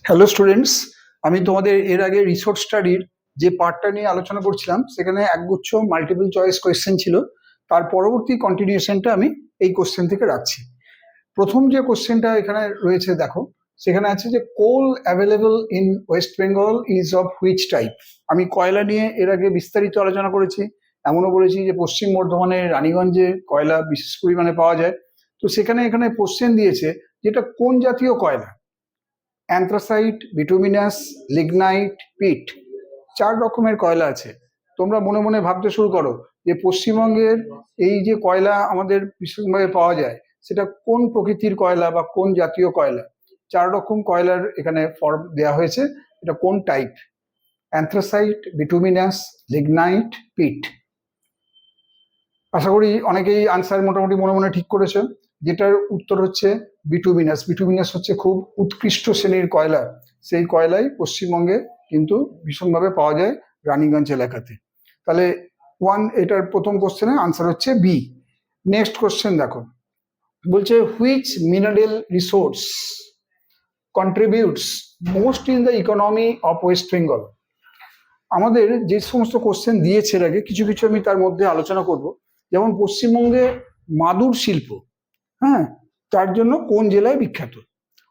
Hello students, আমি তোমাদের এর আগে রিসোর্স স্টাডির যে পার্টটা নিয়ে আলোচনা করছিলাম সেখানে একগুচ্ছ মাল্টিপল চয়েস কোয়েশ্চেন ছিল। তার পরবর্তী কন্টিনিউশনটা আমি এই কোশ্চেন থেকে রাখছি। প্রথম যে কোশ্চেনটা এখানে রয়েছে দেখো, সেখানে আছে যে coal available in West Bengal is of which type. আমি কয়লা নিয়ে এর আগে বিস্তারিত আলোচনা করেছি, এমনও বলেছি যে পশ্চিম বর্ধমানের রানীগঞ্জে কয়লা বিশেষ পরিমাণে পাওয়া যায়। তো সেখানে এখানে কোশ্চেন দিয়েছে যেটা কোন জাতীয় কয়লা। অ্যান্থ্রাসাইট, বিটুমিনাস, লিগনাইট, পিট, 4 রকমের কয়লা আছে। তোমরা মনে মনে ভাবতে শুরু করো যে পশ্চিমবঙ্গের এই যে কয়লা আমাদের বিশেষভাবে পাওয়া যায় সেটা কোন প্রকৃতির কয়লা বা কোন জাতীয় কয়লা। 4 রকম কয়লার এখানে ফর্ম দেওয়া হয়েছে, এটা কোন টাইপ। অ্যান্থ্রাসাইট, বিটুমিনাস, লিগনাইট, পিট। আশা করি অনেকেই আনসার মোটামুটি মনে মনে ঠিক করেছে, যেটার উত্তর হচ্ছে বিটুমিনাস। বিটুমিনাস হচ্ছে খুব উৎকৃষ্ট শ্রেণীর কয়লা, সেই কয়লাই পশ্চিমবঙ্গে কিন্তু ভীষণভাবে পাওয়া যায় রানীগঞ্জ এলাকাতে। তাহলে এটার প্রথম কোশ্চেনে আনসার হচ্ছে বি। নেক্সট কোশ্চেন দেখো, বলছে which mineral resource contributes most in the economy of West Bengal. আমাদের যে সমস্ত কোশ্চেন দিয়েছে এর আগে কিছু কিছু আমি তার মধ্যে আলোচনা করব। যেমন পশ্চিমবঙ্গে মাদুর শিল্প, হ্যাঁ, তার জন্য কোন জেলায় বিখ্যাত।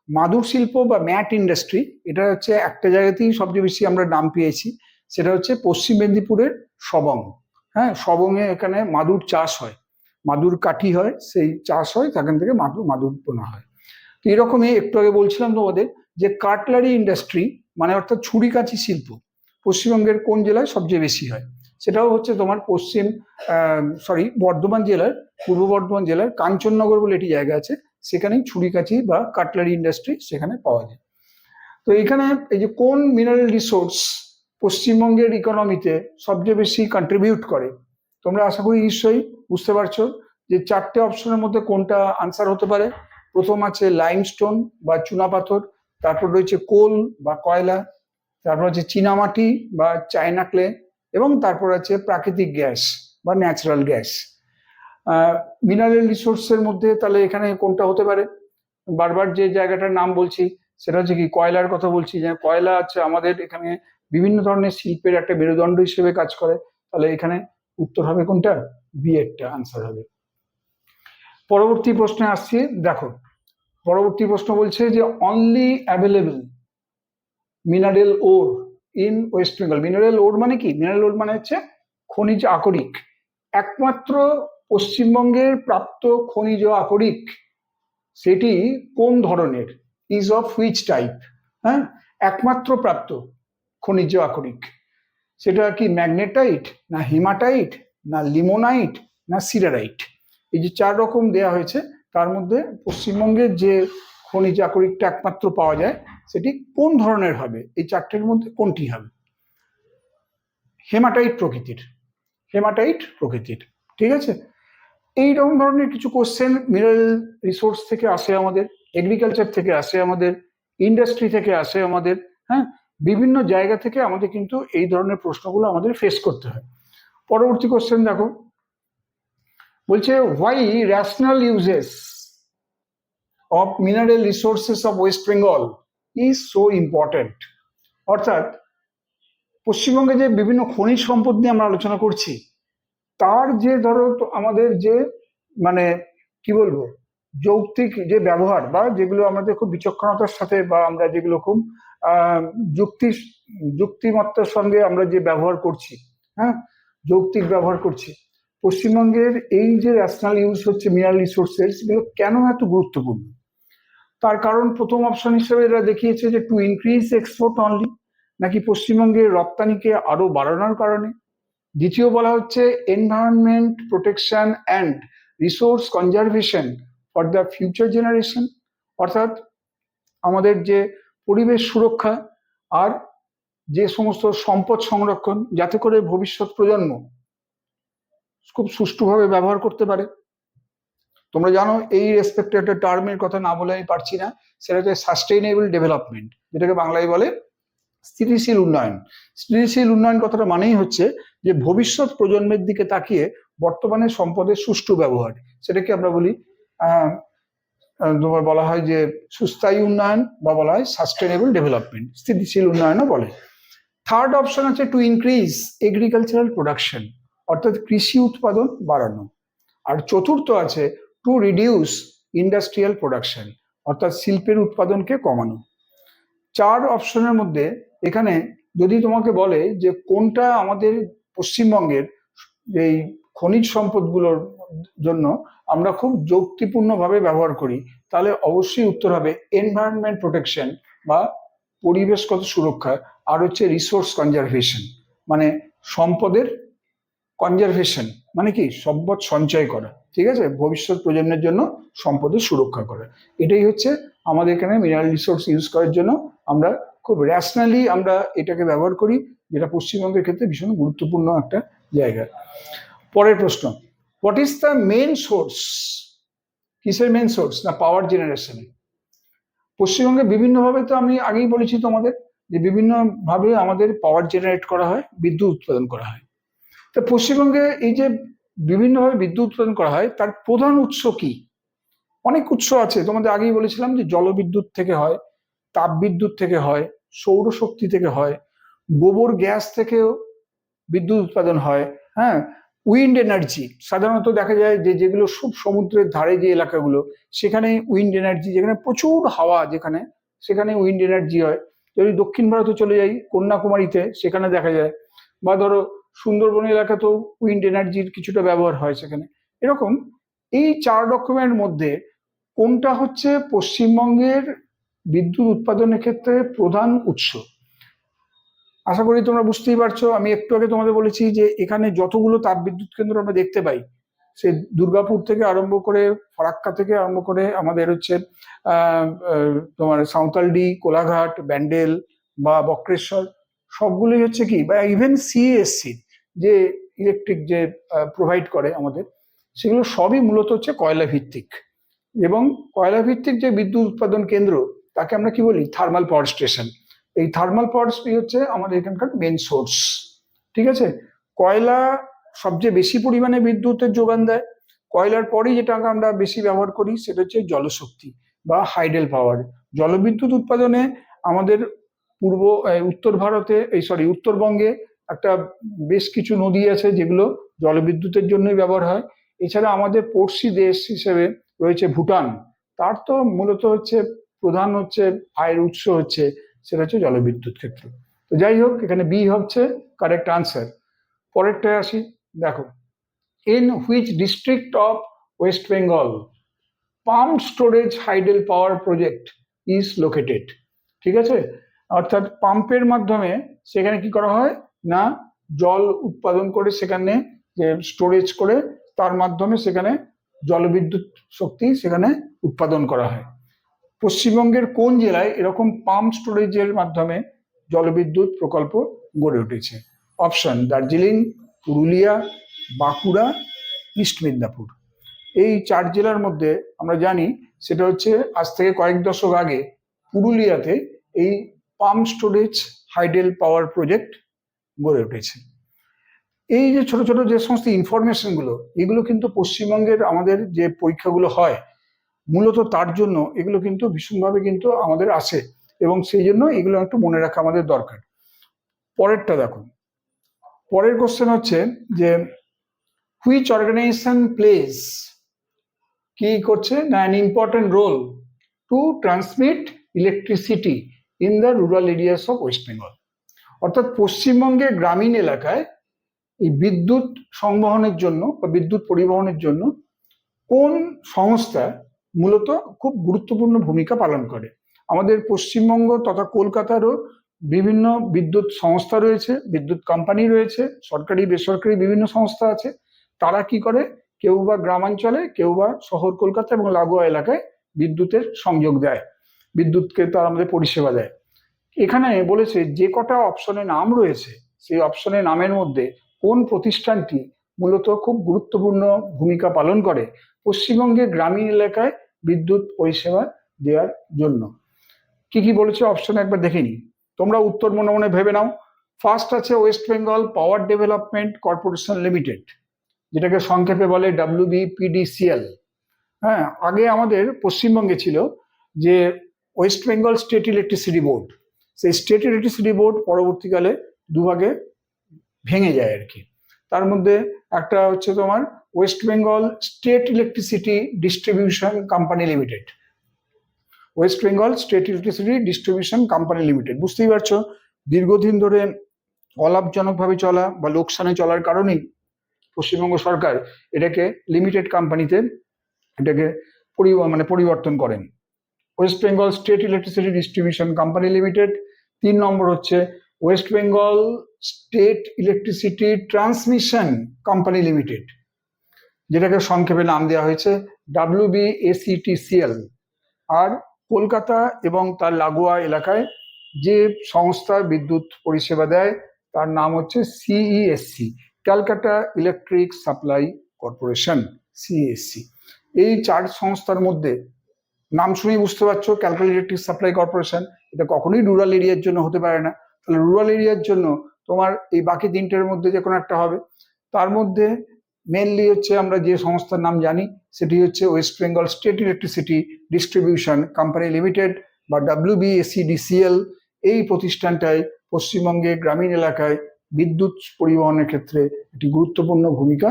মাদুর শিল্প বা ম্যাট ইন্ডাস্ট্রি, এটা হচ্ছে একটা জায়গাতেই সবচেয়ে বেশি আমরা নাম পেয়েছি, সেটা হচ্ছে পশ্চিম মেদিনীপুরের সবং। হ্যাঁ, সবংয়ে এখানে মাদুর চাষ হয়, মাদুর কাঠি হয়, সেই চাষ হয়, সেখান থেকে মাদুর বোনা হয়। তো এরকমই একটু আগে বলছিলাম তোমাদের যে কাটলারি ইন্ডাস্ট্রি মানে অর্থাৎ ছুরি কাঁচি শিল্প পশ্চিমবঙ্গের কোন জেলায় সবচেয়ে বেশি হয়, সেটাও হচ্ছে তোমার বর্ধমান জেলার, পূর্ব বর্ধমান জেলার কাঞ্চননগর বলে একটি জায়গা আছে, সেখানেই ছুরি কাঁচি বা কাটলারি ইন্ডাস্ট্রি সেখানে পাওয়া যায়। তো এখানে এই যে কোন মিনারেল রিসোর্স পশ্চিমবঙ্গের ইকোনমিতে সবচেয়ে বেশি কন্ট্রিবিউট করে, তোমরা আশা করি নিশ্চয়ই বুঝতে পারছো যে 4টে অপশনের মধ্যে কোনটা আনসার হতে পারে। প্রথম আছে লাইমস্টোন বা চুনাপাথর, তারপর রয়েছে কোল বা কয়লা, তারপর আছে চীনামাটি বা চায়না ক্লে, এবং তারপর আছে প্রাকৃতিক গ্যাস বা ন্যাচারাল গ্যাস। মিনারেল রিসোর্সের মধ্যে তাহলে এখানে কোনটা হতে পারে। বারবার যে জায়গাটার নাম বলছি সেটা হচ্ছে কি কয়লার কথা বলছি, যে কয়লা আছে আমাদের এখানে বিভিন্ন ধরনের শিল্পের একটা মেরুদণ্ড হিসেবে কাজ করে। তাহলে এখানে উত্তর হবে কোনটা, বি এরটা আনসার হবে। পরবর্তী প্রশ্নে আসছি, দেখো পরবর্তী প্রশ্ন বলছে যে only available mineral ore in West Bengal. Mineral ore মানে কি, মিনারেল ওর মানে হচ্ছে খনিজ আকরিক। একমাত্র পশ্চিমবঙ্গের প্রাপ্ত খনিজ আকরিক সেটি কোন ধরনের, ইজ অফ হুইচ টাইপ। হ্যাঁ, একমাত্র প্রাপ্ত খনিজ আকরিক সেটা কি ম্যাগনেটাইট, না হিমাটাইট, না লিমোনাইট, না সিডারাইট। এই যে 4 রকম দেয়া হয়েছে, তার মধ্যে পশ্চিমবঙ্গের যে খনিজ আকরিকটা একমাত্র পাওয়া যায় সেটি কোন ধরনের হবে, এই 4টের মধ্যে কোনটি হবে। হেমাটাইট প্রকৃতির, হেমাটাইট প্রকৃতির, ঠিক আছে। এইরকম ধরনের কিছু কোশ্চেন মিনারেল রিসোর্স থেকে আসে আমাদের, এগ্রিকালচার থেকে আসে আমাদের, ইন্ডাস্ট্রি থেকে আসে আমাদের। হ্যাঁ, বিভিন্ন জায়গা থেকে আমাদের কিন্তু এই ধরনের প্রশ্নগুলো আমাদের ফেস করতে হয়। পরবর্তী কোশ্চেন দেখো, বলছে why rational uses of mineral resources of West Bengal is so important. অর্থাৎ পশ্চিমবঙ্গে যে বিভিন্ন খনিজ সম্পদ নিয়ে আমরা আলোচনা করছি, তার যে ধরো আমাদের যে মানে কি বলবো যৌক্তিক যে ব্যবহার, বা যেগুলো আমাদের খুব বিচক্ষণতার সাথে, বা আমরা যেগুলো খুব যুক্তিমত্তার সঙ্গে আমরা যে ব্যবহার করছি, হ্যাঁ, যৌক্তিক ব্যবহার করছি, পশ্চিমবঙ্গের এই যে ন্যাশনাল ইউজ হচ্ছে মিনারেল রিসোর্সেস, এগুলো কেন এত গুরুত্বপূর্ণ। তার কারণ প্রথম অপশন হিসেবে এরা দেখিয়েছে যে টু ইনক্রিজ এক্সপোর্ট অনলি, নাকি পশ্চিমবঙ্গের রপ্তানিকে আরো বাড়ানোর কারণে। দ্বিতীয় বলা হচ্ছে environment protection and resource conservation for the future generation, অর্থাৎ আমাদের যে পরিবেশ সুরক্ষা আর যে সমস্ত সম্পদ সংরক্ষণ, যাতে করে ভবিষ্যৎ প্রজন্ম খুব সুষ্ঠুভাবে ব্যবহার করতে পারে। তোমরা জানো এই রেসপেক্টে একটা টার্মের কথা না বলে আমি পারছি না, সেটা হচ্ছে সাস্টেইনেবল ডেভেলপমেন্ট, যেটাকে বাংলায় বলে স্থিতিশীল উন্নয়ন। স্থিতিশীল উন্নয়ন কথাটা মানেই হচ্ছে যে ভবিষ্যৎ প্রজন্মের দিকে তাকিয়ে বর্তমানে সম্পদের সুষ্ঠু ব্যবহার, সেটাকে আমরা বলি তোমার বলা হয় যে সুস্থায়ী উন্নয়ন বা বলা হয় সাস্টেনেবল ডেভেলপমেন্ট, স্থিতিশীল উন্নয়নও বলে। থার্ড অপশন আছে টু ইনক্রিজ এগ্রিকালচারাল প্রোডাকশন, অর্থাৎ কৃষি উৎপাদন বাড়ানো। আর চতুর্থ আছে টু রিডিউস ইন্ডাস্ট্রিয়াল প্রোডাকশন, অর্থাৎ শিল্পের উৎপাদনকে কমানো। চার অপশনের মধ্যে এখানে যদি তোমাকে বলে যে কোনটা আমাদের পশ্চিমবঙ্গের এই খনিজ সম্পদগুলোর জন্য আমরা খুব যুক্তিপূর্ণভাবে ব্যবহার করি, তাহলে অবশ্যই উত্তর হবে এনভায়রনমেন্ট প্রোটেকশন বা পরিবেশগত সুরক্ষা, আর হচ্ছে রিসোর্স কনজারভেশন, মানে সম্পদের কনজারভেশন, মানে কি সম্পদ সঞ্চয় করা, ঠিক আছে, ভবিষ্যৎ প্রজন্মের জন্য সম্পদের সুরক্ষা করা। এটাই হচ্ছে আমাদের এখানে মিনারেল রিসোর্স ইউজ করার জন্য আমরা খুব র্যাশনালি আমরা এটাকে ব্যবহার করি, যেটা পশ্চিমবঙ্গের ক্ষেত্রে ভীষণ গুরুত্বপূর্ণ একটা জায়গা। পরের প্রশ্ন, what is the main source? কিসের মেন সোর্স? না পাওয়ার জেনারেশন। পশ্চিমবঙ্গে বিভিন্নভাবে, তো আমি আগেই বলেছি তোমাদের যে বিভিন্নভাবে আমাদের পাওয়ার জেনারেট করা হয়, বিদ্যুৎ উৎপাদন করা হয়। তো পশ্চিমবঙ্গে এই যে বিভিন্নভাবে বিদ্যুৎ উৎপাদন করা হয়, তার প্রধান উৎস কি? অনেক উৎস আছে, তোমাদের আগেই বলেছিলাম যে জলবিদ্যুৎ থেকে হয়, তাপবিদ্যুৎ থেকে হয়, সৌরশক্তি থেকে হয়, গোবর গ্যাস থেকেও বিদ্যুৎ উৎপাদন হয়। হ্যাঁ, উইন্ড এনার্জি সাধারণত দেখা যায় যে যেগুলো খুব সমুদ্রের ধারে যে এলাকাগুলো, সেখানে উইন্ড এনার্জি, যেখানে প্রচুর হাওয়া, যেখানে সেখানে উইন্ড এনার্জি হয়। যদি দক্ষিণ ভারতে চলে যাই কন্যাকুমারীতে, সেখানে দেখা যায়, বা ধরো সুন্দরবন এলাকাতেও উইন্ড এনার্জির কিছুটা ব্যবহার হয় সেখানে। এরকম এই চার রকমের মধ্যে কোনটা হচ্ছে পশ্চিমবঙ্গের বিদ্যুৎ উৎপাদনের ক্ষেত্রে প্রধান উৎস? আশা করি তোমরা বুঝতেই পারছো। আমি একটু আগে তোমাদের বলেছি যে এখানে যতগুলো তাপবিদ্যুৎ কেন্দ্র আমরা দেখতে পাই, সে দুর্গাপুর থেকে আরম্ভ করে, ফারাক্কা থেকে আরম্ভ করে, আমাদের হচ্ছে তোমার সাঁওতালডি, কোলাঘাট, ব্যান্ডেল বা বক্রেশ্বর, সবগুলোই হচ্ছে কি, বা ইভেন সিএসসি যে ইলেকট্রিক যে প্রোভাইড করে আমাদের, সেগুলো সবই মূলত হচ্ছে কয়লা ভিত্তিক। এবং কয়লা ভিত্তিক যে বিদ্যুৎ উৎপাদন কেন্দ্র, তাকে আমরা কি বলি? Thermal power station. এই থার্মাল পাওয়ার হচ্ছে আমাদের এখানকার মেন সোর্স, ঠিক আছে। কয়লা সবচেয়ে বেশি পরিমাণে বিদ্যুতের যোগান দেয়। কয়লার পরেই যেটা আমরা বেশি ব্যবহার করি সেটা হচ্ছে জলশক্তি বা হাইডেল পাওয়ার। জলবিদ্যুৎ উৎপাদনে আমাদের উত্তর ভারতে, উত্তরবঙ্গে একটা বেশ কিছু নদী আছে যেগুলো জলবিদ্যুতের জন্যই ব্যবহার হয়। এছাড়া আমাদের পড়শি দেশ হিসেবে রয়েছে ভুটান, তার তো মূলত হচ্ছে প্রধান হচ্ছে আয়ের উৎস হচ্ছে, সেটা হচ্ছে জলবিদ্যুৎ ক্ষেত্র। তো যাই হোক, এখানে বি হচ্ছে কারেক্ট আনসার। পরেরটায় আসি, দেখো, in which district of West Bengal pump storage hydel power project is located? ঠিক আছে, অর্থাৎ পাম্পের মাধ্যমে সেখানে কি করা হয় না, জল উৎপাদন করে সেখানে যে স্টোরেজ করে, তার মাধ্যমে সেখানে জলবিদ্যুৎ শক্তি সেখানে উৎপাদন করা হয়। পশ্চিমবঙ্গের কোন জেলায় এরকম পাম্প স্টোরেজের মাধ্যমে জলবিদ্যুৎ প্রকল্প গড়ে উঠেছে? Option Darjeeling, Purulia, Bankura, east Medinipur. এই চার জেলার মধ্যে আমরা জানি সেটা হচ্ছে আজ থেকে কয়েক দশক আগে পুরুলিয়াতে এই পাম্প স্টোরেজ হাইডেল পাওয়ার প্রজেক্ট গড়ে উঠেছে। এই যে ছোট ছোট যে সমস্ত ইনফরমেশন গুলো, এগুলো কিন্তু পশ্চিমবঙ্গের আমাদের যে পরীক্ষাগুলো হয় মূলত তার জন্য এগুলো কিন্তু ভীষণভাবে কিন্তু আমাদের আসে, এবং সেই জন্য এগুলো একটু মনে রাখা আমাদের দরকার। পরেরটা দেখো, পরের কোশ্চেন হচ্ছে যে হুইচ অর্গানাইজেশন প্লেস, কি করছে না, an important role to transmit electricity in the rural areas of West Bengal. অর্থাৎ পশ্চিমবঙ্গের গ্রামীণ এলাকায় এই বিদ্যুৎ সংবহনের জন্য বা বিদ্যুৎ পরিবহনের জন্য কোন সংস্থা মূলত খুব গুরুত্বপূর্ণ ভূমিকা পালন করে? আমাদের পশ্চিমবঙ্গ তথা কলকাতারও বিভিন্ন বিদ্যুৎ সংস্থা রয়েছে, বিদ্যুৎ কোম্পানি রয়েছে, সরকারি বেসরকারি বিভিন্ন সংস্থা আছে। তারা কি করে, কেউ বা গ্রামাঞ্চলে, কেউ বা শহর কলকাতা এবং লাগোয়া এলাকায় বিদ্যুতের সংযোগ দেয়, বিদ্যুৎকে তারা আমাদের পরিষেবা দেয়। এখানে বলেছে যে কটা অপশনে নাম রয়েছে, সেই অপশনের নামের মধ্যে কোন প্রতিষ্ঠানটি মূলত খুব গুরুত্বপূর্ণ ভূমিকা পালন করে পশ্চিমবঙ্গের গ্রামীণ এলাকায় বিদ্যুৎ পরিষেবা দেওয়ার জন্য? কি কি বলেছে অপশন একবার দেখে নিই, তোমরা উত্তর মনে মনে ভেবে নাও। ফার্স্ট আছে West Bengal power development corporation limited, যেটাকে সংক্ষেপে বলে WBPDCL। হ্যাঁ, আগে আমাদের পশ্চিমবঙ্গে ছিল যে West Bengal state electricity board. সেই স্টেট ইলেকট্রিসিটি বোর্ড পরবর্তীকালে দুভাগে ভেঙে যায় আর কি। তার মধ্যে একটা হচ্ছে তোমার West Bengal state electricity distribution company limited. West Bengal state electricity distribution company limited, বুঝতেই পারছো দীর্ঘদিন ধরে অলাভজনকভাবে চলা বা লোকসানে চলার কারণেই পশ্চিমবঙ্গ সরকার এটাকে লিমিটেড কোম্পানিতে এটাকে পরিবর্তন করেন। West Bengal state electricity distribution company limited. 3 নম্বর হচ্ছে West Bengal state electricity transmission company limited, যেটাকে সংক্ষেপে নাম দেওয়া হয়েছে WBACTCL। আর কলকাতা এবং তার লাগোয়া এলাকায় যে সংস্থা বিদ্যুৎ পরিষেবা দেয় তার নাম হচ্ছে CESC, Calcutta electric supply corporation, CESC। এই 4 সংস্থার মধ্যে নাম শুনেই বুঝতে পারছো ক্যালকাটা ইলেকট্রিক সাপ্লাই কর্পোরেশন, এটা কখনোই রুরাল এরিয়ার জন্য হতে পারে না। তাহলে রুরাল এরিয়ার জন্য তোমার এই বাকি 3টের মধ্যে যে কোনো একটা হবে। তার মধ্যে মেনলি হচ্ছে আমরা যে সংস্থার নাম জানি সেটি হচ্ছে West Bengal state electricity distribution company limited বা WBACDCL। এই প্রতিষ্ঠানটাই পশ্চিমবঙ্গে গ্রামীণ এলাকায় বিদ্যুৎ পরিবহনের ক্ষেত্রে একটি গুরুত্বপূর্ণ ভূমিকা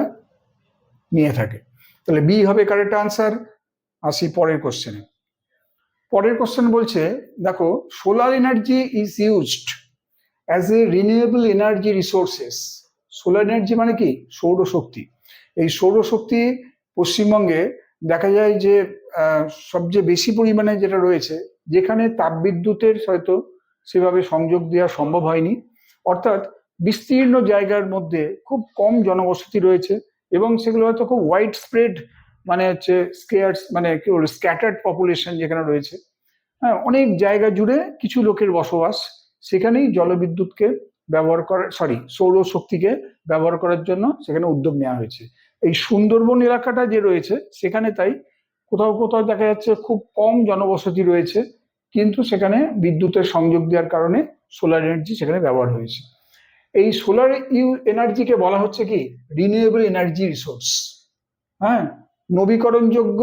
নিয়ে থাকে। তাহলে বি হবে কারেক্ট আনসার। আসি পরের কোশ্চেনে। পরের কোশ্চেন বলছে, দেখো, solar energy is used as a renewable energy resources. Solar energy মানে কি? সৌরশক্তি। এই সৌরশক্তি পশ্চিমবঙ্গে দেখা যায় যে সবচেয়ে বেশি পরিমাণে যেটা রয়েছে, যেখানে তাপবিদ্যুতের হয়তো সেভাবে সংযোগ দেওয়া সম্ভব হয়নি, অর্থাৎ বিস্তীর্ণ জায়গার মধ্যে খুব কম জনবসতি রয়েছে এবং সেগুলো হয়তো খুব ওয়াইড স্প্রেড, মানে হচ্ছে স্কেয়ার্স, মানে কি বলবো, স্ক্যাটার্ড পপুলেশন যেখানে রয়েছে। হ্যাঁ, অনেক জায়গা জুড়ে কিছু লোকের বসবাস, সেখানেই জলবিদ্যুৎকে ব্যবহার করার, সৌরশক্তিকে ব্যবহার করার জন্য সেখানে উদ্যোগ নেওয়া হয়েছে। এই সুন্দরবন এলাকাটা যে রয়েছে সেখানে তাই কোথাও কোথাও দেখা যাচ্ছে খুব কম জনবসতি রয়েছে, কিন্তু সেখানে বিদ্যুতের সংযোগ দেওয়ার কারণে সোলার এনার্জি সেখানে ব্যবহার হয়েছে। এই সোলার এনার্জিকে বলা হচ্ছে কি? Renewable energy resource. হ্যাঁ, নবীকরণযোগ্য,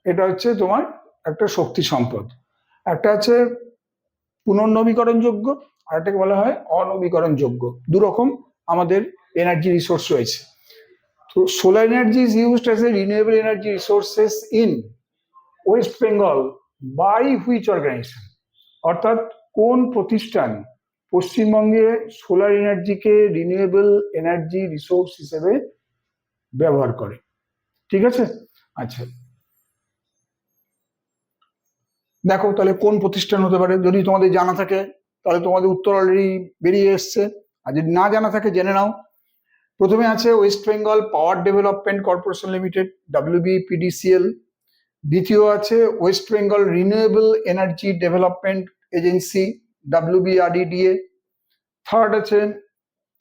এটা হচ্ছে তোমার একটা শক্তি সম্পদ। একটা আছে পুনর্নবীকরণযোগ্য, আর এটাকে বলা হয় অনবীকরণযোগ্য। দুরকম আমাদের এনার্জি রিসোর্স রয়েছে। তো solar energy is used as a renewable energy resources in West Bengal by which organization? অর্থাৎ কোন প্রতিষ্ঠান পশ্চিমবঙ্গে সোলার এনার্জিকে রিনিউয়েবল এনার্জি রিসোর্স হিসেবে ব্যবহার করে? ঠিক আছে, আচ্ছা দেখো তাহলে কোন প্রতিষ্ঠান হতে পারে। যদি তোমাদের জানা থাকে তাহলে তোমাদের উত্তর অলরেডি বেরিয়ে এসছে, আর যদি না জানা থাকে জেনে নাও। প্রথমে আছে West Bengal power development corporation limited, WBPDCL। দ্বিতীয় আছে West Bengal renewable energy development agency, WBREDA। Third আছে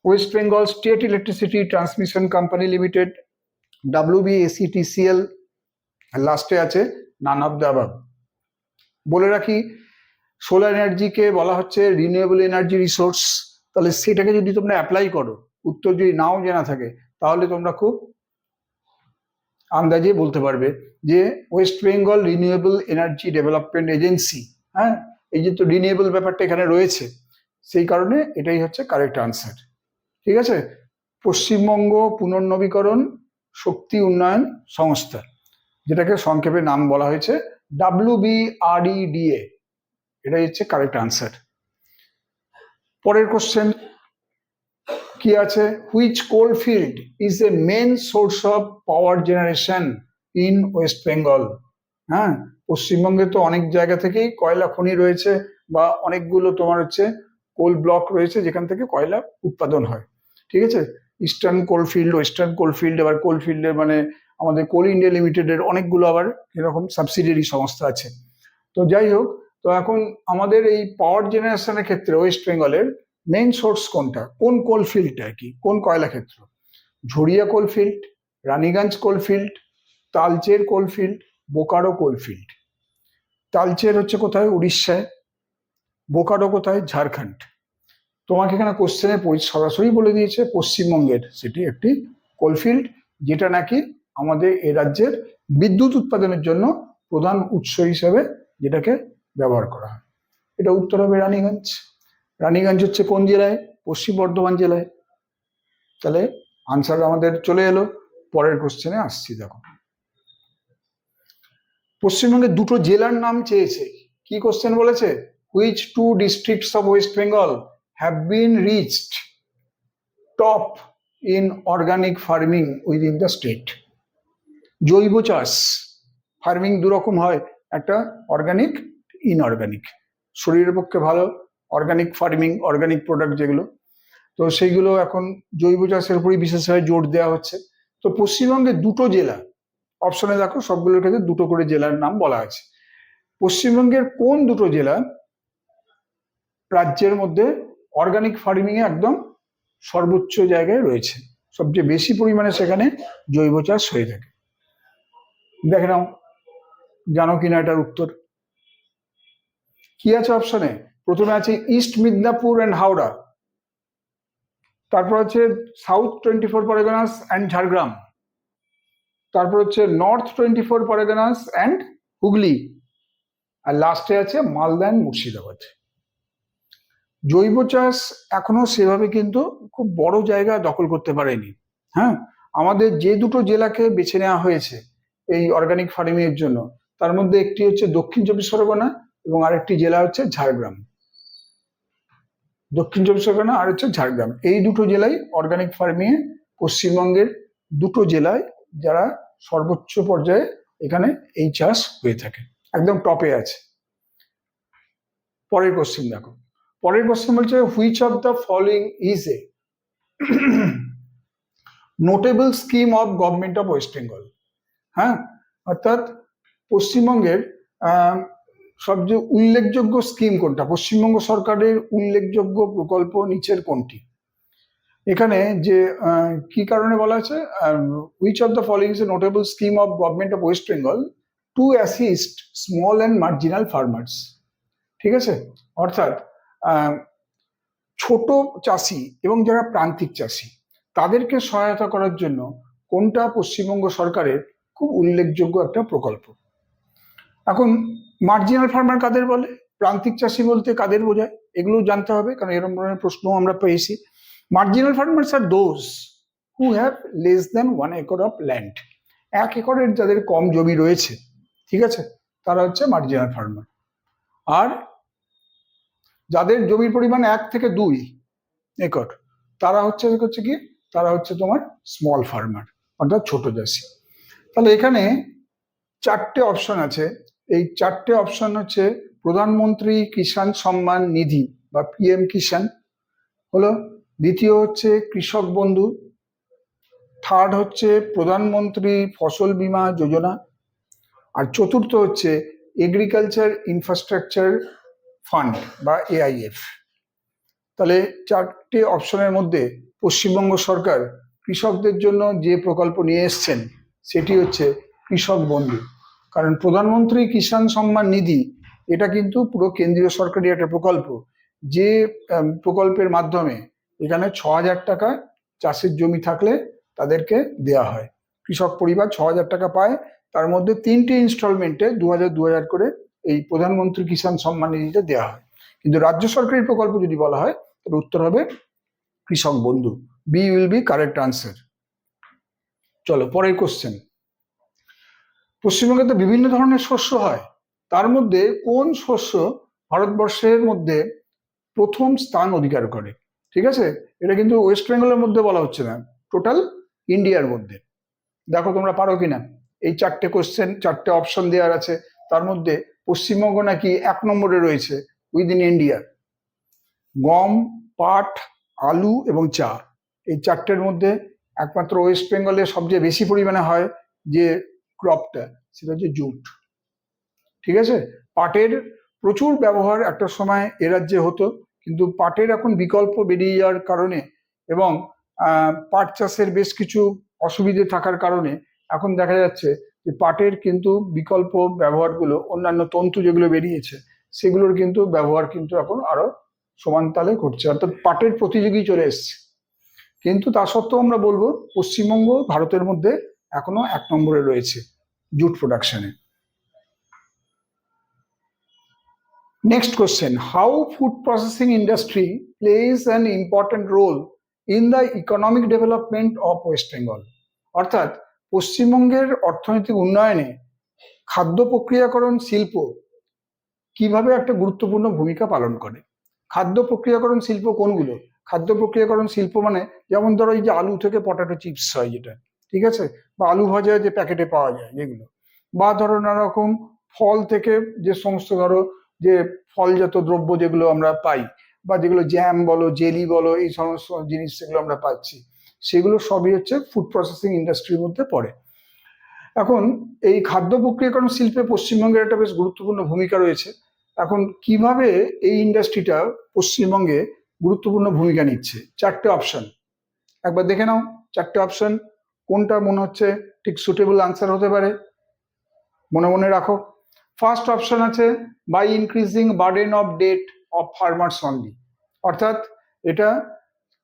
West Bengal state electricity transmission company limited, WBACTCL। আর লাস্টে আছে নান অফ দ্য অ্যাবাভ। বলে রাখি, সোলার এনার্জিকে বলা হচ্ছে রিনিউয়েবল এনার্জি রিসোর্স। তাহলে সেটাকে যদি তোমরা অ্যাপ্লাই করো, উত্তর যদি নাও জানা থাকে, তাহলে তোমরা খুব আন্দাজে বলতে পারবে যে West Bengal renewable energy development agency. হ্যাঁ, এই যে তো রিনিউয়েবল ব্যাপারটা এখানে রয়েছে, সেই কারণে এটাই হচ্ছে কারেক্ট আনসার। ঠিক আছে, পশ্চিমবঙ্গ পুনর্নবীকরণ শক্তি উন্নয়ন সংস্থা, যেটাকে সংক্ষেপে নাম বলা হয়েছে WBREDA, এটাই হচ্ছে কারেক্ট আনসার। পরের কোশ্চেন কি আছে? Which coal field is a main source of power generation in West Bengal? হ্যাঁ, পশ্চিমবঙ্গে তো অনেক জায়গা থেকেই কয়লা খনি রয়েছে বা অনেকগুলো তোমার হচ্ছে কোল ব্লক রয়েছে যেখান থেকে কয়লা উৎপাদন হয়। ঠিক আছে, ইস্টার্ন কোলফিল্ড, ওয়েস্টার্ন কোলফিল্ড, এবার কোলফিল্ডের মানে আমাদের কোল ইন্ডিয়া লিমিটেডের অনেকগুলো আবার এরকম সাবসিডিয়ারি সংস্থা আছে। তো যাই হোক, তো এখন আমাদের এই পাওয়ার জেনারেশনের ক্ষেত্রে ওয়েস্ট বেঙ্গলের মেইন সোর্স কোনটা, কোন কোলফিল্ডটা আর কি, কোন কয়লা ক্ষেত্র? Jharia coalfield, Raniganj coalfield, Talcher coalfield, Bokaro coalfield. Talcher হচ্ছে কোথায়? উড়িষ্যায়। বোকারো কোথায়? ঝাড়খণ্ড। তোমাকে এখানে কোশ্চেনে সরাসরি বলে দিয়েছে পশ্চিমবঙ্গের সেটি একটি কোলফিল্ড, যেটা নাকি আমাদের এ রাজ্যের বিদ্যুৎ উৎপাদনের জন্য প্রধান উৎস হিসেবে যেটাকে ব্যবহার করা হয়। এটা উত্তর হবে রানীগঞ্জ। রানীগঞ্জ হচ্ছে কোন জেলায়? পশ্চিম বর্ধমান জেলায়। তাহলে আনসার আমাদের চলে এলো। পরের কোশ্চেনে আসছি। দেখো, পশ্চিমবঙ্গের দুটো জেলার নাম চেয়েছে। কি কোশ্চেন বলেছে? Which two districts of West Bengal have been reached top in organic farming within the state. জৈব চাষ ফার্মিং দুরকম হয়, একটা অর্গানিক, ইনঅর্গানিক। শরীরের পক্ষে ভালো অর্গানিক ফার্মিং, অর্গানিক প্রোডাক্ট যেগুলো, তো সেইগুলো এখন জৈব চাষের উপরই বিশেষভাবে জোর দেওয়া হচ্ছে। তো পশ্চিমবঙ্গে দুটো জেলা, অপশনে দেখো সবগুলোর ক্ষেত্রে দুটো করে জেলার নাম বলা আছে। পশ্চিমবঙ্গের কোন দুটো জেলা রাজ্যের মধ্যে অর্গানিক ফার্মিং এ একদম সর্বোচ্চ জায়গায় রয়েছে, সবচেয়ে বেশি পরিমাণে সেখানে জৈব চাষ হয়ে থাকে? দেখে নাও, জানো কিনা এটার উত্তর। কি আছে অপশনে? প্রথমে আছে ইস্ট মিদনাপুর অ্যান্ড হাওড়া, তারপর হচ্ছে সাউথ 24 পরগনাস অ্যান্ড ঝাড়গ্রাম, তারপর হচ্ছে নর্থ 24 পরগনাস অ্যান্ড হুগলি, আর লাস্টে আছে মালদা অ্যান্ড মুর্শিদাবাদ। জৈব চাষ এখনো সেভাবে কিন্তু খুব বড় জায়গা দখল করতে পারেনি। হ্যাঁ, আমাদের যে দুটো জেলাকে বেছে নেওয়া হয়েছে এই অর্গানিক ফার্মিং এর জন্য, তার মধ্যে একটি হচ্ছে দক্ষিণ চব্বিশ পরগনা এবং আরেকটি জেলা হচ্ছে ঝাড়গ্রাম। দক্ষিণ চব্বিশ পরগনা আর হচ্ছে ঝাড়গ্রাম, এই দুটো জেলায় অর্গানিক ফার্মিং এ পশ্চিমবঙ্গের দুটো জেলায় যারা সর্বোচ্চ পর্যায়ে এখানে এই চাষ হয়ে থাকে, একদম টপে আছে। পরের কোশ্চেন দেখো, পরের কোশ্চেন বলছে which of the following is A notable scheme of government of West Bengal. হ্যাঁ, অর্থাৎ পশ্চিমবঙ্গের সবচেয়ে উল্লেখযোগ্য স্কিম কোনটা, পশ্চিমবঙ্গ সরকারের উল্লেখযোগ্য প্রকল্প নিচের কোনটি? এখানে যে কি কারণে বলা আছে, which of the following is A notable scheme of government of West Bengal two assist small and marginal farmers. ঠিক আছে, অর্থাৎ ছোট চাষি এবং যারা প্রান্তিক চাষি তাদেরকে সহায়তা করার জন্য কোনটা পশ্চিমবঙ্গ সরকারের খুব উল্লেখযোগ্য একটা প্রকল্প? এখন মার্জিনাল ফার্মার কাদের বলে, প্রান্তিক চাষি বলতে কাদের বোঝায়, এগুলো জানতে হবে, কারণ এরকম ধরনের প্রশ্ন আমরা পেয়েছি। মার্জিনাল ফার্মার্স আর those who have less than 1 acre of land. 1 একরের যাদের কম জমি রয়েছে, ঠিক আছে, তারা হচ্ছে মার্জিনাল ফার্মার। আর যাদের জমির পরিমাণ 1 থেকে 2 একর, তারা হচ্ছে কি, তারা হচ্ছে তোমার স্মল ফার্মার, অর্থাৎ ছোট চাষি। তাহলে এখানে 4টে অপশন আছে। এই 4টে অপশন হচ্ছে প্রধানমন্ত্রী কিষাণ সম্মান নিধি বা পিএম কিষাণ হলো, দ্বিতীয় হচ্ছে কৃষক বন্ধু, থার্ড হচ্ছে প্রধানমন্ত্রী ফসল বীমা যোজনা, আর চতুর্থ হচ্ছে এগ্রিকালচার ইনফ্রাস্ট্রাকচার ফান্ড বা এআইএফ। তাহলে 4টে অপশনের মধ্যে পশ্চিমবঙ্গ সরকার কৃষকদের জন্য যে প্রকল্প নিয়ে এসছেন সেটি হচ্ছে কৃষক বন্ধু। কারণ প্রধানমন্ত্রী কিষাণ সম্মান নিধি এটা কিন্তু পুরো কেন্দ্রীয় সরকারি একটা প্রকল্প, যে প্রকল্পের মাধ্যমে এখানে 6,000 টাকা চাষের জমি থাকলে তাদেরকে দেয়া হয়। কৃষক পরিবার 6,000 টাকা পায়, তার মধ্যে 3টে ইনস্টলমেন্টে 2,000 করে এই প্রধানমন্ত্রী কিষাণ সম্মান নিধিটা দেওয়া হয়। কিন্তু রাজ্য সরকারি প্রকল্প যদি বলা হয় তবে উত্তর হবে কৃষক বন্ধু। B will be correct answer. চলো পরের কোশ্চেন, পশ্চিমবঙ্গে তো বিভিন্ন ধরনের শস্য হয়, তার মধ্যে কোন শস্য ভারতবর্ষের মধ্যে প্রথম স্থান অধিকার করে? ঠিক আছে, এটা কিন্তু ওয়েস্ট বেঙ্গলের মধ্যে বলা হচ্ছে না, টোটাল ইন্ডিয়ার মধ্যে। দেখো তোমরা পারো কিনা। এই 4টে কোশ্চেন, 4টে অপশন দেওয়ার আছে, তার মধ্যে পশ্চিমবঙ্গ নাকি 1 নম্বরে রয়েছে উইদিন ইন্ডিয়া। গম, পাট, আলু এবং চা, এই 4টের মধ্যে একমাত্র ওয়েস্ট বেঙ্গলে সবচেয়ে বেশি পরিমাণে হয় যে ক্রপটা, সেটা হচ্ছে জুট। ঠিক আছে, পাটের প্রচুর ব্যবহার একটা সময় এ রাজ্যে হতো, কিন্তু পাটের এখন বিকল্প বেরিয়ে যাওয়ার কারণে এবং পাট চাষের বেশ কিছু অসুবিধে থাকার কারণে এখন দেখা যাচ্ছে যে পাটের কিন্তু বিকল্প ব্যবহারগুলো, অন্যান্য তন্তু যেগুলো বেরিয়েছে সেগুলোর কিন্তু ব্যবহার কিন্তু এখন আরো সমান তালে ঘটছে, অর্থাৎ পাটের প্রতিযোগী চলে এসছে। কিন্তু তা সত্ত্বেও আমরা বলবো পশ্চিমবঙ্গ ভারতের মধ্যে এখনো 1 নম্বরে রয়েছে জুট প্রোডাকশনে। Next question, how food processing industry plays an important role in the economic development of West Bengal? অর্থাৎ পশ্চিমবঙ্গের অর্থনৈতিক উন্নয়নে খাদ্য প্রক্রিয়াকরণ শিল্প কিভাবে একটা গুরুত্বপূর্ণ ভূমিকা পালন করে। খাদ্য প্রক্রিয়াকরণ শিল্প কোনগুলো? খাদ্য প্রক্রিয়াকরণ শিল্প মানে যেমন ধরো এই যে আলু থেকে পটাটো চিপস হয় যেটা, ঠিক আছে, বা আলু ভাজা যে প্যাকেটে পাওয়া যায় যেগুলো, বা ধরো নানা রকম ফল থেকে যে সমস্ত ধরো যে ফলজাত দ্রব্য যেগুলো আমরা পাই, বা যেগুলো জ্যাম বলো জেলি বলো এই সমস্ত জিনিস যেগুলো আমরা পাচ্ছি, সেগুলো সবই হচ্ছে ফুড প্রসেসিং ইন্ডাস্ট্রির মধ্যে পড়ে। এখন এই খাদ্য প্রক্রিয়াকরণ শিল্পে পশ্চিমবঙ্গের একটা বেশ গুরুত্বপূর্ণ ভূমিকা রয়েছে। এখন কিভাবে এই ইন্ডাস্ট্রিটা পশ্চিমবঙ্গে গুরুত্বপূর্ণ ভূমিকা নিচ্ছে, 4টে অপশন একবার দেখে নাও। 4টে অপশন কোনটা মনে হচ্ছে ঠিক সুটেবল আনসার হতে পারে, মনে মনে রাখো। ফার্স্ট অপশন আছে by increasing burden of debt of farmers only, অর্থাৎ এটা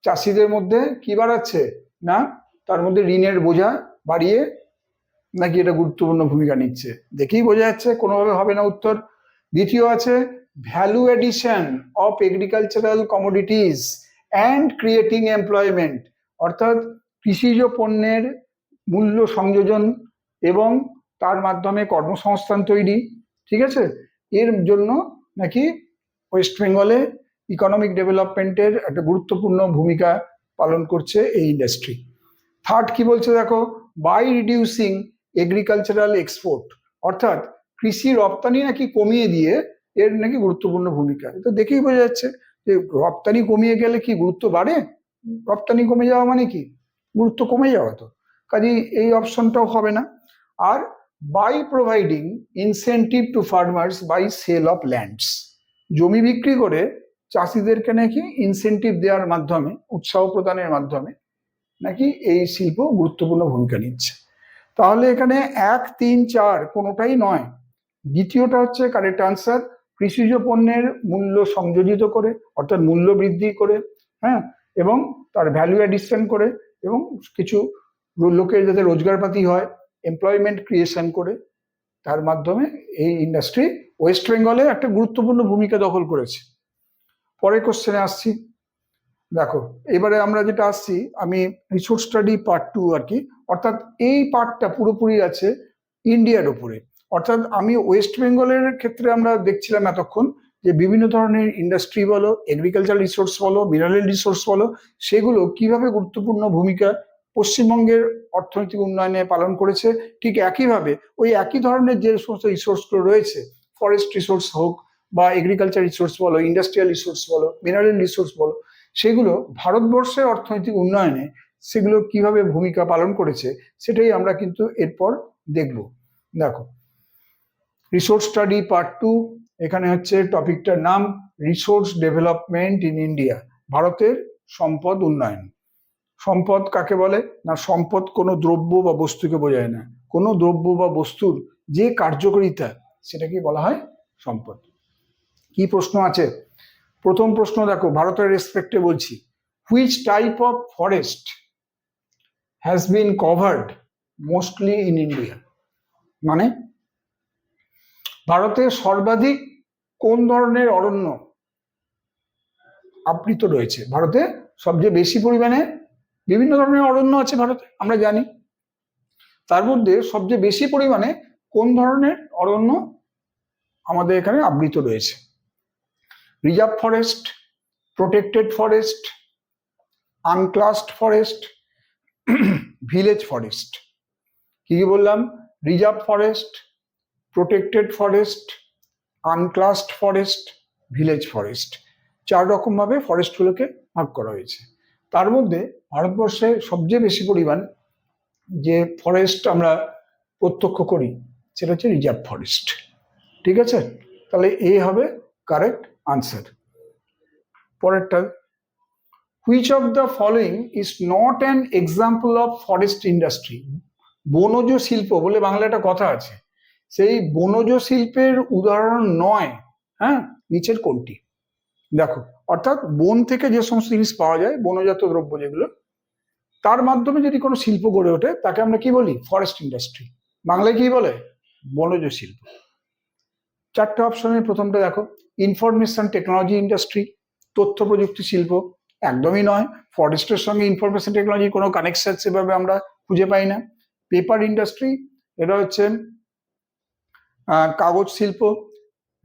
চাষিদের মধ্যে কি বাড়াচ্ছে না, তার মধ্যে ঋণের বোঝা বাড়িয়ে নাকি এটা গুরুত্বপূর্ণ ভূমিকা নিচ্ছে, দেখেই বোঝা যাচ্ছে কোনোভাবে হবে না উত্তর। দ্বিতীয় আছে value edition of agricultural commodities and creating employment, অর্থাৎ কৃষিজ পণ্যের মূল্য সংযোজন এবং তার মাধ্যমে কর্মসংস্থান তৈরি, ঠিক আছে, এর জন্য নাকি ওয়েস্ট বেঙ্গলে ইকোনমিক ডেভেলপমেন্টের একটা গুরুত্বপূর্ণ ভূমিকা পালন করছে এই ইন্ডাস্ট্রি। থার্ড কি বলছে দেখো, বাই রিডিউসিং এগ্রিকালচারাল এক্সপোর্ট, অর্থাৎ কৃষি রপ্তানি নাকি কমিয়ে দিয়ে এর নাকি গুরুত্বপূর্ণ ভূমিকা। এটা দেখেই বোঝা যাচ্ছে যে রপ্তানি কমিয়ে গেলে কি গুরুত্ব বাড়ে, রপ্তানি কমে যাওয়া মানে কি গুরুত্ব কমে যাওয়া, তো কাজেই এই অপশনটাও হবে না। আর by providing incentive to farmers by sale of lands, জমি বিক্রি করে চাষিদেরকে নাকি ইনসেন্টিভ দেওয়ার মাধ্যমে, উৎসাহ প্রদানের মাধ্যমে নাকি এই শিল্প গুরুত্বপূর্ণ ভূমিকা নিচ্ছে। তাহলে এখানে 1, 3, 4 কোনোটাই নয়, দ্বিতীয়টা হচ্ছে কারেক্ট আনসার। কৃষিজ পণ্যের মূল্য সংযোজিত করে, অর্থাৎ মূল্য বৃদ্ধি করে, হ্যাঁ, এবং তার ভ্যালু অ্যাডিশন করে, এবং কিছু লোকের যাতে রোজগারপাতি হয়, এমপ্লয়মেন্ট ক্রিয়েশন করে, তার মাধ্যমে এই ইন্ডাস্ট্রি ওয়েস্ট বেঙ্গলে একটা গুরুত্বপূর্ণ ভূমিকা দখল করেছে। পরের কোশ্চেনে আসছি, দেখো এবারে আমরা যেটা আসছি, আমি রিসোর্স স্টাডি পার্ট 2 আর কি, অর্থাৎ এই পার্টটা পুরোপুরি আছে ইন্ডিয়ার উপরে। অর্থাৎ আমি ওয়েস্ট বেঙ্গলের ক্ষেত্রে আমরা দেখছিলাম এতক্ষণ যে বিভিন্ন ধরনের ইন্ডাস্ট্রি বলো, এগ্রিকালচার রিসোর্স বলো, মিনারেল রিসোর্স বলো, সেগুলো কিভাবে গুরুত্বপূর্ণ ভূমিকা পশ্চিমবঙ্গের অর্থনৈতিক উন্নয়নে পালন করেছে। ঠিক একইভাবে ওই একই ধরনের যে সমস্ত রিসোর্সগুলো রয়েছে, ফরেস্ট রিসোর্স হোক বা এগ্রিকালচার রিসোর্স বলো, ইন্ডাস্ট্রিয়াল রিসোর্স বলো, মিনারেল রিসোর্স বলো, সেগুলো ভারতবর্ষের অর্থনৈতিক উন্নয়নে সেগুলো কিভাবে ভূমিকা পালন করেছে সেটাই আমরা কিন্তু এরপর দেখব। দেখো রিসোর্স স্টাডি পার্ট 2, এখানে হচ্ছে টপিকটার নাম রিসোর্স ডেভেলপমেন্ট ইন ইন্ডিয়া, ভারতের সম্পদ উন্নয়ন। সম্পদ কাকে বলে না, সম্পদ কোনো দ্রব্য বা বস্তুকে বোঝায় না, কোনো দ্রব্য বা বস্তুর যে কার্যকারিতা সেটাকে বলা হয় সম্পদ। কি প্রশ্ন আছে, প্রথম প্রশ্ন দেখো ভারতের রেসপেক্টে বলছি, which type of forest has been covered mostly in India, মানে ভারতে সর্বাধিক কোন ধরনের অরণ্য আবৃত রয়েছে। ভারতে সবচেয়ে বেশি পরিমাণে বিভিন্ন ধরনের অরণ্য আছে ভারতে আমরা জানি, তার মধ্যে সবচেয়ে বেশি পরিমাণে কোন ধরনের অরণ্য আমাদের এখানে আবৃত রয়েছে। Reserve forest, protected forest, unclassed forest, village forest. কি কি বললাম, reserve forest, protected forest, unclassed forest, village forest, 4 রকম ভাবে ফরেস্টগুলোকে ভাগ করা হয়েছে। তার মধ্যে ভারতবর্ষে সবচেয়ে বেশি পরিমাণ যে ফরেস্ট আমরা প্রত্যক্ষ করি সেটা হচ্ছে রিজার্ভ ফরেস্ট, ঠিক আছে, তাহলে এই হবে কারেক্ট আনসার। পরেরটা, which of the following is not an example of forest industry, বনজ শিল্প বলে বাংলা একটা কথা আছে, সেই বনজ শিল্পের উদাহরণ নয়, হ্যাঁ, নিচের কোনটি। দেখো অর্থাৎ বন থেকে যে সমস্ত জিনিস পাওয়া যায়, বনজাত দ্রব্য যেগুলো, তার মাধ্যমে যদি কোনো শিল্প গড়ে ওঠে তাকে আমরা কি বলি? Forest industry. বাংলায় কি বলে? বনজ শিল্প। চারটে অপশনের প্রথমটা দেখো, ইনফরমেশন টেকনোলজি ইন্ডাস্ট্রি, তথ্য প্রযুক্তি শিল্প। একদমই নয়, ফরেস্টের সঙ্গে ইনফরমেশন টেকনোলজি কোনো কানেকশন সেভাবে আমরা খুঁজে পাই না। পেপার ইন্ডাস্ট্রি, এটা হচ্ছে কাগজ শিল্প।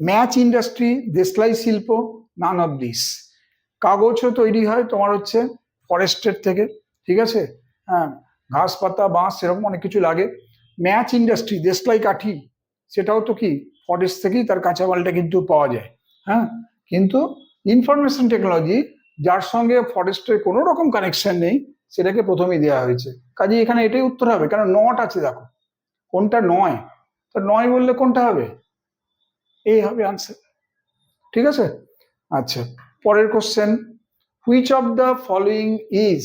ম্যাচ ইন্ডাস্ট্রি, দেশলাই শিল্প, নান অফ দিস। কাগজও তৈরি হয় তোমার হচ্ছে ফরেস্টের থেকে, ঠিক আছে? হ্যাঁ, ঘাস পাতা বাঁশ সেরকম অনেক কিছু লাগে। ম্যাচ ইন্ডাস্ট্রি, দেশলাই কাঠি, সেটাও তো কি ফরেস্ট থেকেই তার কাঁচামালটা কিন্তু পাওয়া যায়। হ্যাঁ, কিন্তু ইনফরমেশন টেকনোলজি যার সঙ্গে ফরেস্টের কোনো রকম কানেকশন নেই সেটাকে প্রথমেই দেওয়া হয়েছে। কাজে এখানে এটাই উত্তর হবে, কারণ নট আছে দেখো, কোনটা নয়, তো নয় বললে কোনটা হবে? এই হবে আনসার, ঠিক আছে? আচ্ছা, পরের question, which of the following is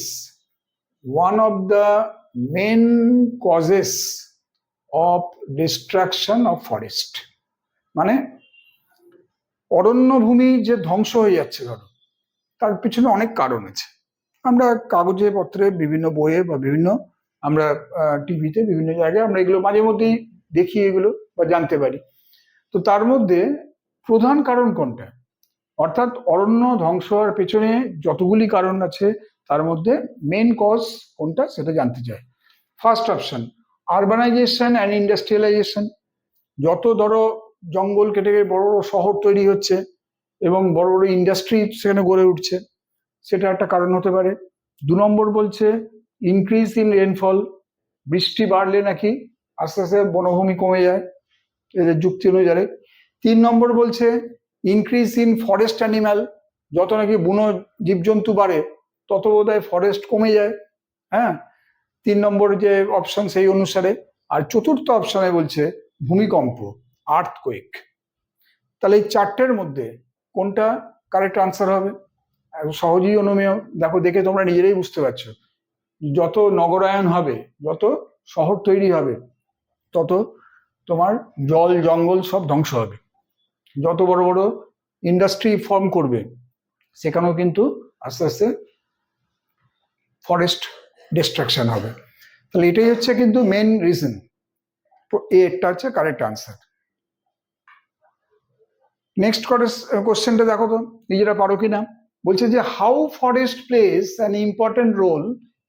one of the main causes of destruction of forest? মানে অরণ্যভূমি যে ধ্বংস হয়ে যাচ্ছে, ধরো তার পিছনে অনেক কারণ আছে। আমরা কাগজে পত্রে, বিভিন্ন বইয়ে বা বিভিন্ন আমরা টিভিতে বিভিন্ন জায়গায় আমরা এগুলো মাঝে মধ্যেই দেখি এগুলো বা জানতে পারি। তো তার মধ্যে প্রধান কারণ কোনটা? অর্থাৎ অরণ্য ধ্বংস হওয়ার পেছনে যতগুলি কারণ আছে তার মধ্যে মেন কজ কোনটা সেটা জানতে চাই। First option, urbanisation and industrialisation. যত ধরো জঙ্গল কেটে বড় বড় শহর তৈরি হচ্ছে এবং বড় বড় ইন্ডাস্ট্রি সেখানে গড়ে উঠছে, সেটা একটা কারণ হতে পারে। 2 নম্বর বলছে ইনক্রিজ ইন রেনফল, বৃষ্টি বাড়লে নাকি আস্তে আস্তে বনভূমি কমে যায় এদের যুক্তি অনুযায়ী। 3 নম্বর বলছে ইনক্রিজ ইন ফরেস্ট অ্যানিম্যাল, যত নাকি বুনো জীবজন্তু বাড়ে তত বোধহয় ফরেস্ট কমে যায়। হ্যাঁ, 3 নম্বর যে অপশন সেই অনুসারে। আর চতুর্থ অপশনে বলছে ভূমিকম্প, আর্থকোয়েক। তাহলে এই চারটের মধ্যে কোনটা কারেক্ট আনসার হবে? সহজেই অনুমেয়, দেখো দেখে তোমরা নিজেরাই বুঝতে পারছো, যত নগরায়ন হবে, যত শহর তৈরি হবে, তত তোমার জল জঙ্গল সব ধ্বংস হবে। যত বড় বড় ইন্ডাস্ট্রি ফর্ম করবে সেখানেও কিন্তু আস্তে আস্তে ফরেস্ট ডিস্ট্রাকশন হবে। তাহলে এটাই হচ্ছে কিন্তু মেন রিজন। এটা হচ্ছে কারেক্ট আনসার। নেক্সট কোশ্চেনটা দেখো তো নিজেরা পারো কিনা। বলছে যে how forest plays an important role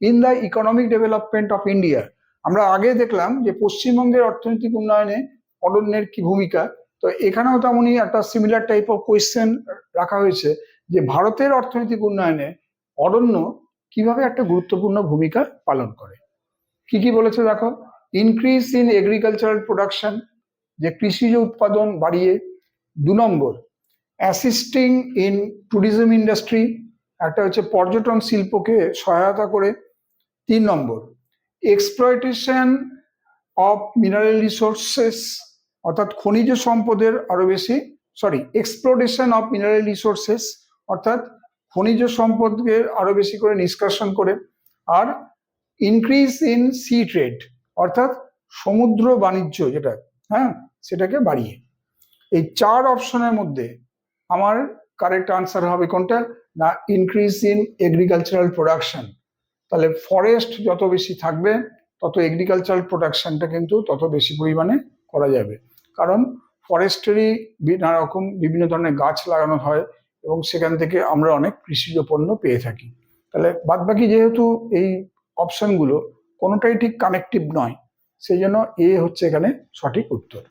in the economic development of India. আমরা আগে দেখলাম যে পশ্চিমবঙ্গের অর্থনৈতিক উন্নয়নে অরণ্যের কি ভূমিকা, তো এখানেও তেমনই একটা সিমিলার টাইপ অফ কোয়েশ্চেন রাখা হয়েছে যে ভারতের অর্থনৈতিক উন্নয়নে অরণ্য কিভাবে একটা গুরুত্বপূর্ণ ভূমিকা পালন করে। কি কি বলেছে দেখো, ইনক্রিজ ইন এগ্রিকালচারাল প্রোডাকশন, যে কৃষিজ উৎপাদন বাড়িয়ে। 2 নম্বর অ্যাসিস্টিং ইন ট্যুরিজম ইন্ডাস্ট্রি, একটা হচ্ছে পর্যটন শিল্পকে সহায়তা করে। 3 নম্বর এক্সপ্লয়টেশন অফ মিনারেল রিসোর্সেস, অর্থাৎ খনিজ সম্পদের আরো বেশি, এক্সপ্লোরেশন অফ মিনারেল রিসোর্সেস, অর্থাৎ খনিজ সম্পদকে আরো বেশি করে নিষ্কাশন করে। আর ইনক্রিজ ইন সি ট্রেড, অর্থাৎ সমুদ্র বাণিজ্য যেটা, হ্যাঁ, সেটাকে বাড়িয়ে। এই 4 অপশনের মধ্যে আমার কারেক্ট আনসার হবে কোনটা? না, ইনক্রিজ ইন এগ্রিকালচারাল প্রোডাকশন। তাহলে ফরেস্ট যত বেশি থাকবে তত এগ্রিকালচারাল প্রোডাকশনটা কিন্তু তত বেশি পরিমাণে করা যাবে, কারণ ফরেস্টেরই নানা রকম বিভিন্ন ধরনের গাছ লাগানো হয় এবং সেখান থেকে আমরা অনেক কৃষিজ পণ্য পেয়ে থাকি। তাহলে বাদবাকি যেহেতু এই অপশনগুলো কোনোটাই ঠিক কানেক্টিভ নয়, সেই জন্য এ হচ্ছে এখানে সঠিক উত্তর।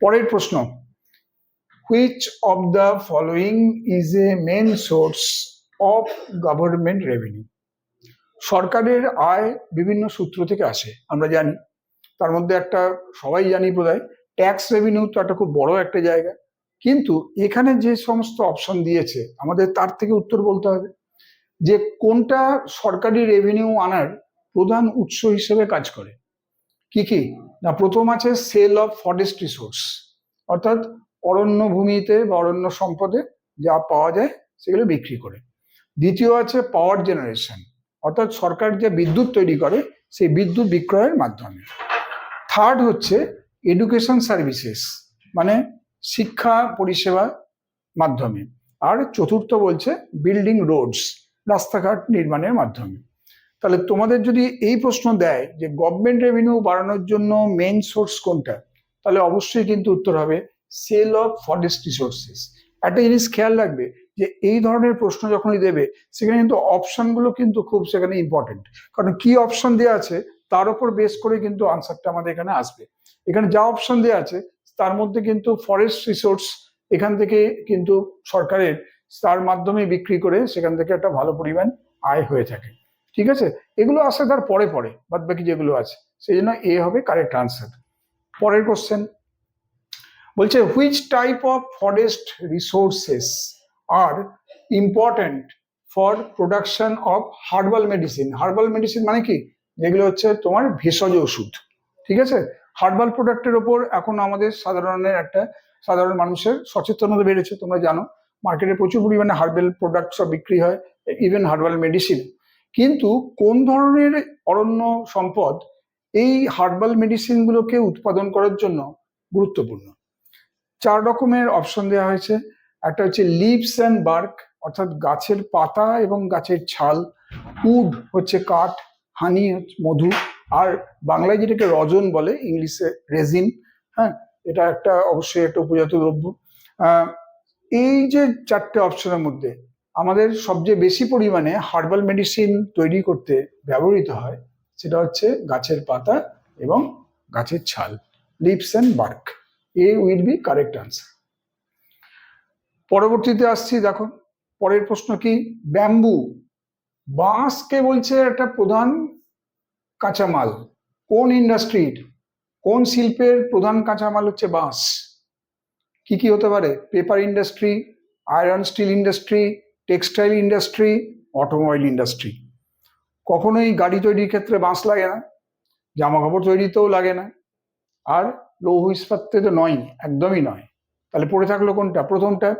পরের প্রশ্ন, which of the following is a main source of government revenue? সরকারের আয় বিভিন্ন সূত্র থেকে আসে আমরা জানি, তার মধ্যে একটা সবাই জানি বোধহয় ট্যাক্স রেভিনিউ তো একটা খুব বড় একটা জায়গা, কিন্তু এখানে যে সমস্ত অপশন দিয়েছে আমাদের তার থেকে উত্তর বলতে হবে যে কোনটা সরকারি রেভিনিউ আনার প্রধান উৎস হিসেবে কাজ করে। কি কি না, প্রথম আছে সেল অফ ফরেস্ট রিসোর্স, অর্থাৎ অরণ্য ভূমিতে বা অরণ্য সম্পদে যা পাওয়া যায় সেগুলো বিক্রি করে। দ্বিতীয় আছে পাওয়ার জেনারেশন, অর্থাৎ সরকার যে বিদ্যুৎ তৈরি করে সেই বিদ্যুৎ বিক্রয়ের মাধ্যমে। থার্ড হচ্ছে এডুকেশন সার্ভিসেস, মানে শিক্ষা পরিষেবা মাধ্যমে। আর চতুর্থ বলছে বিল্ডিং রোডস, রাস্তাঘাট নির্মাণের মাধ্যমে। তাহলে তোমাদের যদি এই প্রশ্ন দেয় যে গভর্নমেন্ট রেভিনিউ বাড়ানোর জন্য মেইন সোর্স কোনটা, তাহলে অবশ্যই কিন্তু উত্তর হবে সেল অফ ফরেস্ট রিসোর্সেস। একটা জিনিস খেয়াল রাখবে যে এই ধরনের প্রশ্ন যখনই দেবে সেখানে কিন্তু অপশনগুলো কিন্তু খুব সেখানে ইম্পর্টেন্ট, কারণ কি অপশন দেওয়া আছে তার উপর বেস করে কিন্তু আনসারটা আমাদের এখানে আসবে। এখানে যা অপশন দেওয়া আছে তার মধ্যে কিন্তু ফরেস্ট রিসোর্স এখান থেকে কিন্তু সরকারের তার মাধ্যমে বিক্রি করে সেখান থেকে একটা ভালো পরিমাণ আয় হয়ে থাকে। ঠিক আছে, এগুলো আসে তার পরে পরে, বাদ বাকি যেগুলো আছে, সেই জন্য এ হবে কারেক্ট আনসার। পরের কোশ্চেন বলছে which type of forest resources are important for production of herbal medicine. Herbal medicine মানে কি, যেগুলো হচ্ছে তোমার ভেষজ ওষুধ। ঠিক আছে, হার্বাল প্রোডাক্টের ওপর এখন আমাদের সাধারণ মানুষের সচেতনতা বেড়েছে। তোমরা জানো মার্কেটে প্রচুর পরিমাণে হার্বাল প্রোডাক্ট সব বিক্রি হয়, ইভেন হার্বাল মেডিসিন। কিন্তু কোন ধরনের অরণ্য সম্পদ এই হার্বাল মেডিসিন গুলোকে উৎপাদন করার জন্য গুরুত্বপূর্ণ? 4 রকমের অপশন দেওয়া হয়েছে। একটা হচ্ছে লিভস অ্যান্ড বার্ক, অর্থাৎ গাছের পাতা এবং গাছের ছাল। উড হচ্ছে কাঠ, হানি মধু, আর বাংলায় যেটাকে রজন বলে, ইংলিশে রেজিন। হ্যাঁ, এটা একটা অবশ্যই একটা উপজাত দ্রব্য। এই যে 4টে অপশনের মধ্যে আমাদের সবচেয়ে বেশি পরিমাণে হার্বাল মেডিসিন তৈরি করতে ব্যবহৃত হয় সেটা হচ্ছে গাছের পাতা এবং গাছের ছাল, leaves and bark. A will be correct answer. পরবর্তীতে আসছি, দেখো পরের প্রশ্ন কি, ব্যাম্বু, বাঁশকে বলছে একটা প্রধান কাঁচামাল। কোন ইন্ডাস্ট্রির, কোন শিল্পের প্রধান কাঁচামাল হচ্ছে বাঁশ? কি কি হতে পারে? Paper industry, iron steel industry, textile industry, automobile industry. কখনোই গাড়ি তৈরির ক্ষেত্রে বাঁশ লাগে না, জামা কাপড় তৈরিতেও লাগে না, আর লৌহ ইস্পাতে তো নয়, একদমই নয়। তাহলে পড়ে থাকলো কোনটা? প্রথমটা।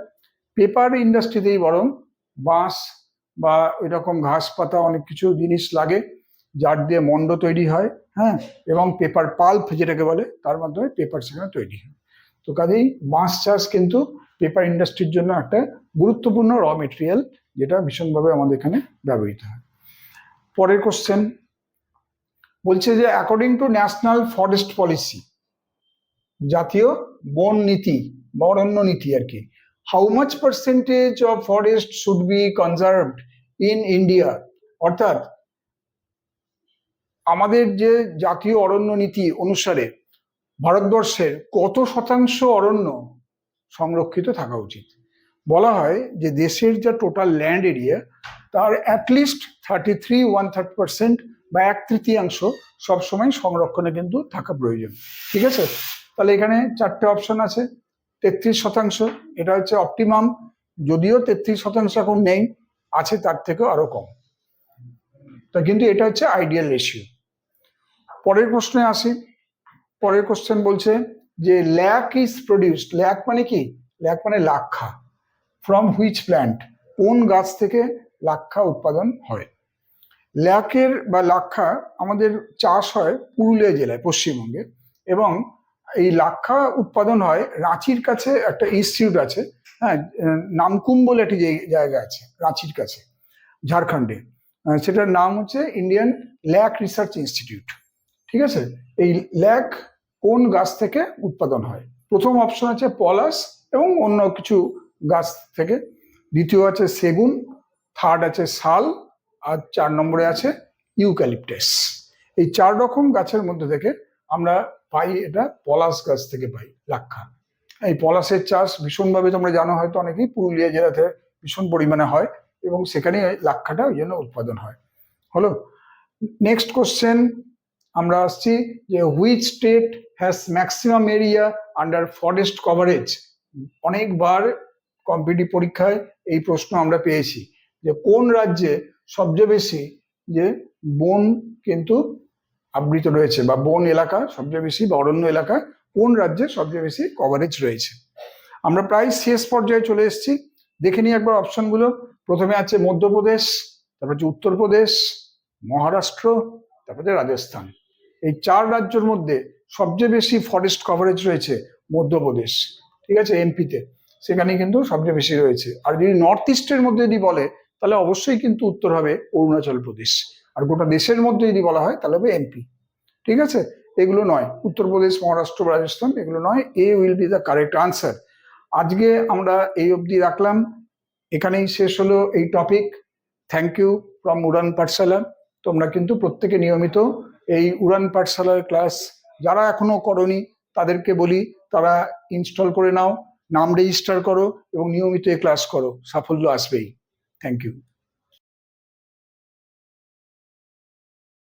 পেপার ইন্ডাস্ট্রিতেই বরং বাঁশ বা ওই রকম ঘাস পাতা অনেক কিছু জিনিস লাগে যার দিয়ে মন্ড তৈরি হয়। হ্যাঁ, এবং পেপার পাল্প যেটাকে বলে, তার মাধ্যমে পেপার সেখানে তৈরি হয়। তো কাজেই বাঁশ চাষ কিন্তু পেপার ইন্ডাস্ট্রির জন্য একটা গুরুত্বপূর্ণ র মেটেরিয়াল, যেটা ভীষণভাবে আমাদের এখানে ব্যবহৃত হয়। পরের কোশ্চেন বলছে যে according to national forest policy, জাতীয় বন নীতি বা অরণ্য নীতি আর কি, how much percentage of forest should be conserved in India? অর্থাৎ আমাদের যে জাতীয় অরণ্য নীতি অনুসারে ভারতবর্ষের কত শতাংশ অরণ্য সংরক্ষিত থাকা উচিত? বলা হয় যে দেশের যা টোটাল ল্যান্ড এরিয়া তার অ্যাটলিস্ট 33 বা 1/3 সবসময় সংরক্ষণে কিন্তু থাকা প্রয়োজন। ঠিক আছে, তাহলে এখানে 4টে অপশন আছে। 33%, এটা হচ্ছে অপটিমাম, যদিও 33% এখন নেই, আছে তার থেকেও আরো কম, তা কিন্তু এটা হচ্ছে আইডিয়াল রেশিও। পরের প্রশ্নে আসি। পরের কোশ্চেন বলছে যে ল্যাক ইজ প্রডিউসড, ল্যাক মানে কি? ল্যাক মানে লাক্ষা। ফ্রম হুইচ প্ল্যান্ট, কোন গাছ থেকে লাক্ষা উৎপাদন হয়? ল্যাকের বা লাক্ষা আমাদের চাষ হয় পুরুলিয়া জেলায়, পশ্চিমবঙ্গে, এবং এই লাক্ষা উৎপাদন হয় রাঁচির কাছে একটা ইনস্টিটিউট আছে। হ্যাঁ, নামকুম বলে একটি জায়গা আছে রাঁচির কাছে, ঝাড়খণ্ডে। সেটার নাম হচ্ছে ইন্ডিয়ান ল্যাক রিসার্চ ইনস্টিটিউট। ঠিক আছে, এই ল্যাক কোন গাছ থেকে উৎপাদন হয়? প্রথম অপশন আছে পলাশ এবং অন্য কিছু গাছ থেকে, দ্বিতীয় আছে সেগুন, থার্ড আছে শাল, আর 4 নম্বরে আছে ইউক্যালিপটাস। এই 4 রকম গাছের মধ্যে থেকে আমরা পাই এটা পলাশ গাছ থেকে পাই লাক্ষা। এই পলাশের চাষ ভীষণভাবে তোমরা জানো হয়তো অনেকেই, পুরুলিয়া জেলাতে ভীষণ পরিমাণে হয় এবং সেখানে লাক্ষাটা ওই জন্য উৎপাদন হয়। হলো, নেক্সট কোশ্চেন আমরা আসছি যে which state has maximum area under forest coverage? অনেকবার কম্পিটিটিভ পরীক্ষায় এই প্রশ্ন আমরা পেয়েছি যে কোন রাজ্যে সবচেয়ে বেশি যে বন কিন্তু আবৃত রয়েছে, বা বন এলাকা সবচেয়ে বেশি, বা অরণ্য এলাকা কোন রাজ্যে সবচেয়ে বেশি কভারেজ রয়েছে। আমরা প্রায় শেষ পর্যায়ে চলে এসেছি, দেখে নিই একবার অপশনগুলো। প্রথমে আছে মধ্যপ্রদেশ, তারপর হচ্ছে উত্তরপ্রদেশ, মহারাষ্ট্র, তারপরে রাজস্থান। এই 4 রাজ্যের মধ্যে সবচেয়ে বেশি ফরেস্ট কভারেজ রয়েছে মধ্যপ্রদেশ। ঠিক আছে, এমপিতে সেখানে কিন্তু সবচেয়ে বেশি রয়েছে। আর যদি নর্থ ইস্টের মধ্যে যদি বলে তাহলে অবশ্যই কিন্তু উত্তর হবে অরুণাচল প্রদেশ। আর গোটা দেশের মধ্যে যদি বলা হয় তাহলে হবে এমপি। ঠিক আছে, এগুলো নয়, উত্তরপ্রদেশ, মহারাষ্ট্র, রাজস্থান এগুলো নয়। A will be the correct answer. আজকে আমরা এই অবধি রাখলাম, এখানেই শেষ হলো এই topic. Thank you from Udaan Pathshala. তোমরা কিন্তু প্রত্যেকে নিয়মিত এই উড়ান পাঠশালার ক্লাস যারা এখনো করনি তাদেরকে বলি তারা ইনস্টল করে নাও, নাম রেজিস্টার করো এবং নিয়মিত এই ক্লাস করো, সাফল্য আসবেই। Thank you.